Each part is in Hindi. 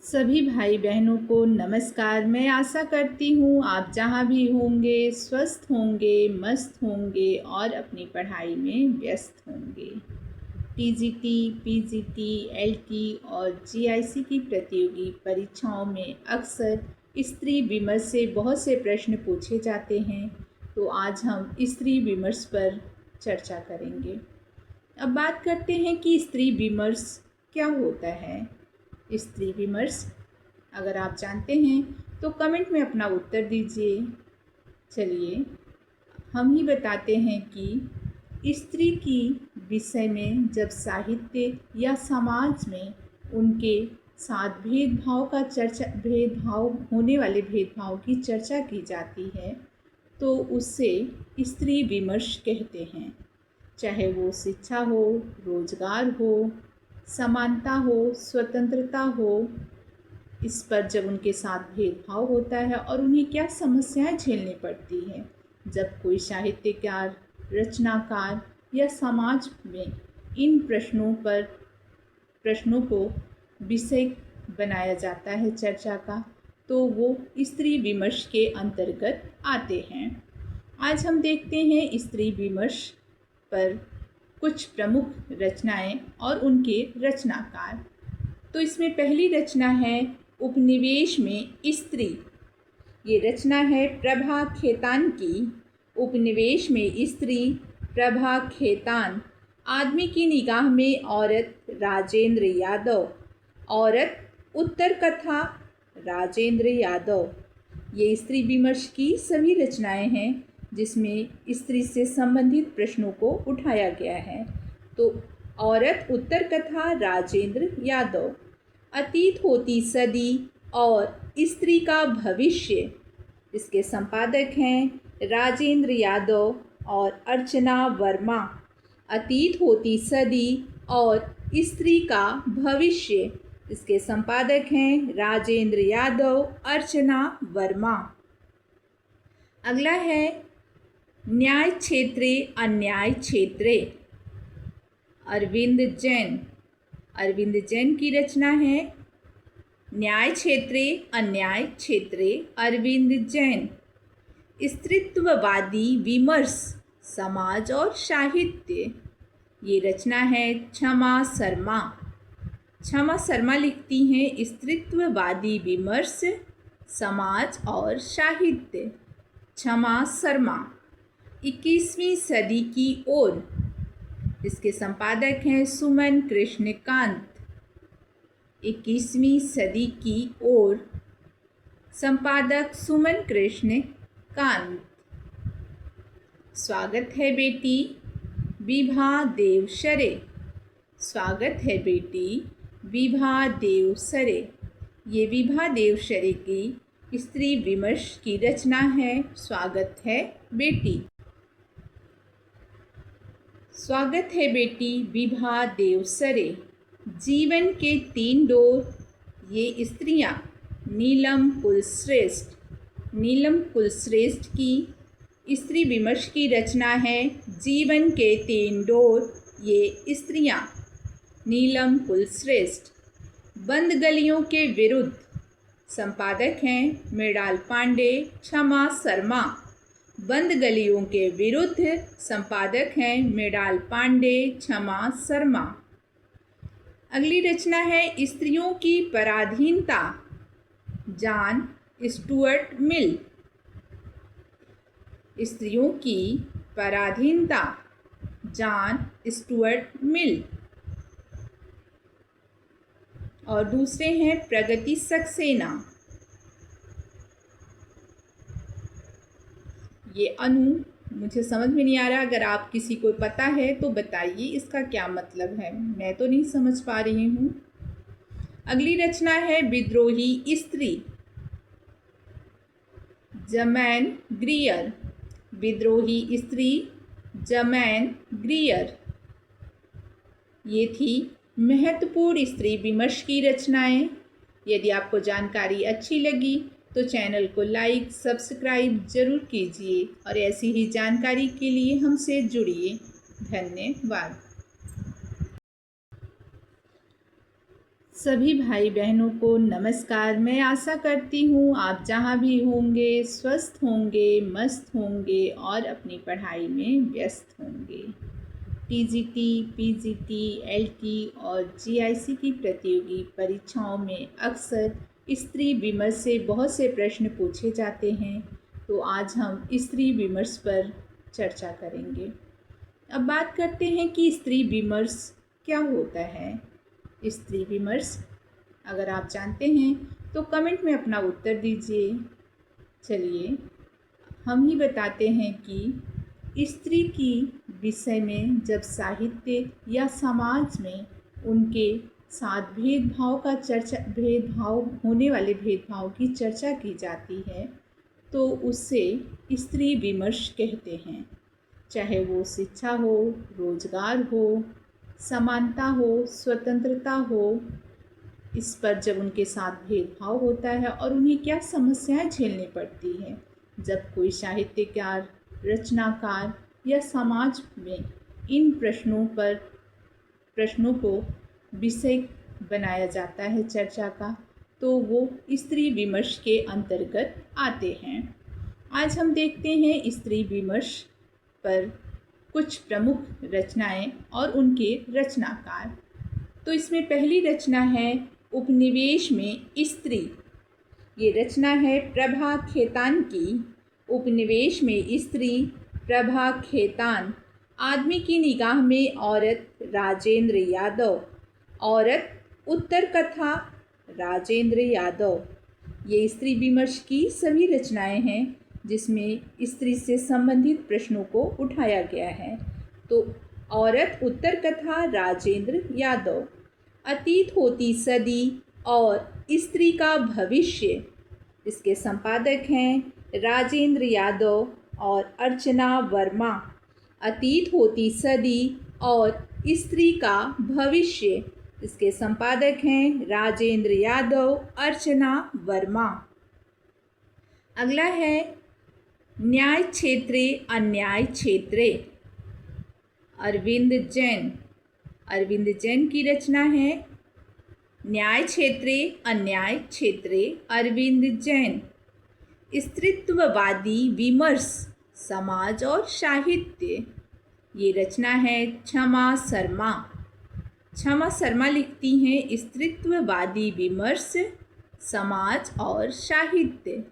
सभी भाई बहनों को नमस्कार। मैं आशा करती हूँ आप जहाँ भी होंगे स्वस्थ होंगे, मस्त होंगे और अपनी पढ़ाई में व्यस्त होंगे। टीजीटी, पीजीटी, एलटी और जीआईसी की प्रतियोगी परीक्षाओं में अक्सर स्त्री विमर्श से बहुत से प्रश्न पूछे जाते हैं, तो आज हम स्त्री विमर्श पर चर्चा करेंगे। अब बात करते हैं कि स्त्री विमर्श क्या होता है। स्त्री विमर्श अगर आप जानते हैं तो कमेंट में अपना उत्तर दीजिए। चलिए हम ही बताते हैं कि स्त्री की विषय में जब साहित्य या समाज में उनके साथ भेदभाव होने वाले भेदभाव की चर्चा की जाती है तो उससे स्त्री विमर्श कहते हैं। चाहे वो शिक्षा हो, रोजगार हो, समानता हो, स्वतंत्रता हो, इस पर जब उनके साथ भेदभाव होता है और उन्हें क्या समस्याएं झेलनी पड़ती हैं जब कोई साहित्यकार, रचनाकार या समाज में इन प्रश्नों को विषय बनाया जाता है चर्चा का, तो वो स्त्री विमर्श के अंतर्गत आते हैं। आज हम देखते हैं स्त्री विमर्श पर कुछ प्रमुख रचनाएं और उनके रचनाकार। तो इसमें पहली रचना है उपनिवेश में स्त्री। ये रचना है प्रभा खेतान की। उपनिवेश में स्त्री, प्रभा खेतान। आदमी की निगाह में औरत, राजेंद्र यादव। औरत, उत्तर कथा, राजेंद्र यादव। ये स्त्री विमर्श की सभी रचनाएं हैं जिसमें स्त्री से संबंधित प्रश्नों को उठाया गया है। तो औरत, उत्तर कथा, राजेंद्र यादव। अतीत होती सदी और स्त्री का भविष्य। इसके संपादक हैं राजेंद्र यादव और अर्चना वर्मा। अतीत होती सदी और स्त्री का भविष्य। इसके संपादक हैं राजेंद्र यादव, अर्चना वर्मा। अगला है न्याय क्षेत्रे अन्याय क्षेत्रे, अरविंद जैन। अरविंद जैन की रचना है न्याय क्षेत्रे अन्याय क्षेत्रे, अरविंद जैन। स्त्रीत्ववादी विमर्श, समाज और साहित्य। ये रचना है क्षमा शर्मा। क्षमा शर्मा लिखती हैं स्त्रीत्ववादी विमर्श, समाज और साहित्य। क्षमा शर्मा। 21वीं सदी की ओर। इसके संपादक हैं सुमन कृष्णकांत। 21वीं सदी की ओर, संपादक सुमन कृष्णकांत। स्वागत है बेटी, विभा देवसरे। स्वागत है बेटी, विभा देवसरे। ये विभा देवसरे की स्त्री विमर्श की रचना है स्वागत है बेटी। स्वागत है बेटी, विभा देवसरे। जीवन के 3 डोर, ये स्त्रियां। नीलम कुलश्रेष्ठ। नीलम कुलश्रेष्ठ की स्त्री विमर्श की रचना है जीवन के 3 डोर, ये स्त्रियां। नीलम कुलश्रेष्ठ। बंद गलियों के विरुद्ध। संपादक हैं मृणाल पांडे, क्षमा शर्मा। बंद गलियों के विरुद्ध। संपादक हैं मृणाल पांडे, क्षमा शर्मा। अगली रचना है स्त्रियों की पराधीनता, जॉन स्टुअर्ट मिल। स्त्रियों की पराधीनता, जॉन स्टुअर्ट मिल। और दूसरे हैं प्रगति सक्सेना। ये अनु मुझे समझ में नहीं आ रहा, अगर आप किसी को पता है तो बताइए इसका क्या मतलब है, मैं तो नहीं समझ पा रही हूँ। अगली रचना है विद्रोही स्त्री, जमैन ग्रियर। विद्रोही स्त्री, जमैन ग्रियर। ये थी महत्वपूर्ण स्त्री विमर्श की रचनाएं। यदि आपको जानकारी अच्छी लगी तो चैनल को लाइक, सब्सक्राइब जरूर कीजिए और ऐसी ही जानकारी के लिए हमसे जुड़िए। धन्यवाद। सभी भाई बहनों को नमस्कार। मैं आशा करती हूँ आप जहाँ भी होंगे स्वस्थ होंगे, मस्त होंगे और अपनी पढ़ाई में व्यस्त होंगे। टीजीटी, पीजीटी, एलटी और जीआईसी की प्रतियोगी परीक्षाओं में अक्सर स्त्री विमर्श से बहुत से प्रश्न पूछे जाते हैं, तो आज हम स्त्री विमर्श पर चर्चा करेंगे। अब बात करते हैं कि स्त्री विमर्श क्या होता है। स्त्री विमर्श अगर आप जानते हैं तो कमेंट में अपना उत्तर दीजिए। चलिए हम ही बताते हैं कि स्त्री की विषय में जब साहित्य या समाज में उनके साथ भेदभाव होने वाले भेदभाव की चर्चा की जाती है तो उससे स्त्री विमर्श कहते हैं। चाहे वो शिक्षा हो, रोजगार हो, समानता हो, स्वतंत्रता हो, इस पर जब उनके साथ भेदभाव होता है और उन्हें क्या समस्याएं झेलनी पड़ती हैं, जब कोई साहित्यकार, रचनाकार या समाज में इन प्रश्नों को विषय बनाया जाता है चर्चा का, तो वो स्त्री विमर्श के अंतर्गत आते हैं। आज हम देखते हैं स्त्री विमर्श पर कुछ प्रमुख रचनाएं और उनके रचनाकार। तो इसमें पहली रचना है उपनिवेश में स्त्री। ये रचना है प्रभा खेतान की। उपनिवेश में स्त्री, प्रभा खेतान। आदमी की निगाह में औरत, राजेंद्र यादव। औरत, उत्तर कथा, राजेंद्र यादव। ये स्त्री विमर्श की सभी रचनाएं हैं जिसमें स्त्री से संबंधित प्रश्नों को उठाया गया है। तो औरत, उत्तर कथा, राजेंद्र यादव। अतीत होती सदी और स्त्री का भविष्य। इसके संपादक हैं राजेंद्र यादव और अर्चना वर्मा। अतीत होती सदी और स्त्री का भविष्य। इसके संपादक हैं राजेंद्र यादव, अर्चना वर्मा। अगला है न्याय क्षेत्रे अन्याय क्षेत्रे। अरविंद जैन। अरविंद जैन की रचना है न्याय क्षेत्रे अन्याय क्षेत्रे। अरविंद जैन। स्त्रीत्ववादी विमर्श, समाज और साहित्य। ये रचना है क्षमा शर्मा। क्षमा शर्मा लिखती हैं स्त्रीत्ववादी विमर्श, समाज और साहित्य।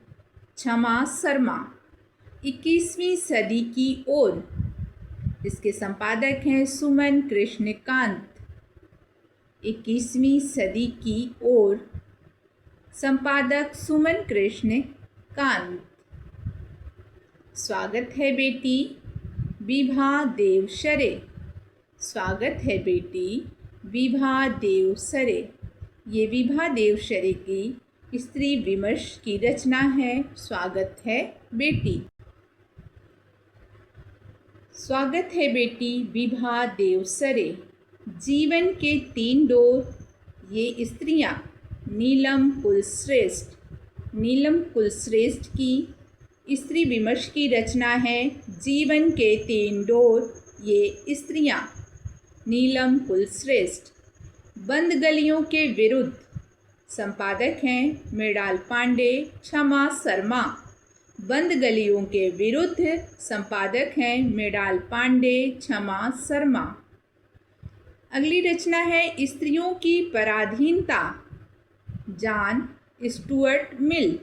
क्षमा शर्मा। 21वीं सदी की ओर। इसके संपादक हैं सुमन कृष्णकांत। 21वीं सदी की ओर। संपादक सुमन कृष्णकांत। स्वागत है बेटी, विभा देवसरे। स्वागत है बेटी, विभा देवसरे। ये विभा देवसरे की स्त्री विमर्श की रचना है स्वागत है बेटी। स्वागत है बेटी, विभा देवसरे। जीवन के 3 डोर, ये स्त्रियां। नीलम कुलश्रेष्ठ। नीलम कुलश्रेष्ठ की स्त्री विमर्श की रचना है जीवन के 3 डोर, ये स्त्रियां। नीलम कुलश्रेष्ठ। बंद गलियों के विरुद्ध। संपादक हैं मृणाल पांडे, क्षमा शर्मा। बंद गलियों के विरुद्ध। संपादक हैं मृणाल पांडे, क्षमा शर्मा। अगली रचना है स्त्रियों की पराधीनता। John Stuart Mill.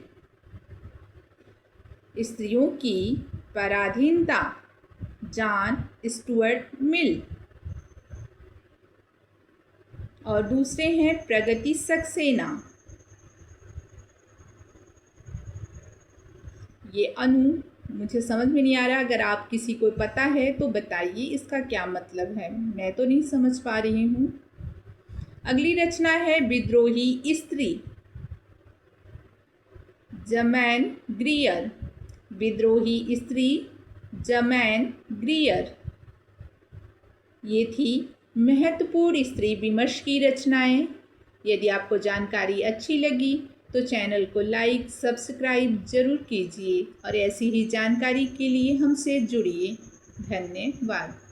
स्त्रियों की पराधीनता, जॉन स्टुअर्ट मिल। और दूसरे हैं प्रगति सक्सेना। ये अनु मुझे समझ में नहीं आ रहा, अगर आप किसी को पता है तो बताइए इसका क्या मतलब है, मैं तो नहीं समझ पा रही हूँ। अगली रचना है विद्रोही स्त्री। जमैन ग्रियर। विद्रोही स्त्री, जमैन ग्रियर। ये थी महत्वपूर्ण स्त्री विमर्श की रचनाएं। यदि आपको जानकारी अच्छी लगी तो चैनल को लाइक, सब्सक्राइब जरूर कीजिए और ऐसी ही जानकारी के लिए हमसे जुड़िए। धन्यवाद।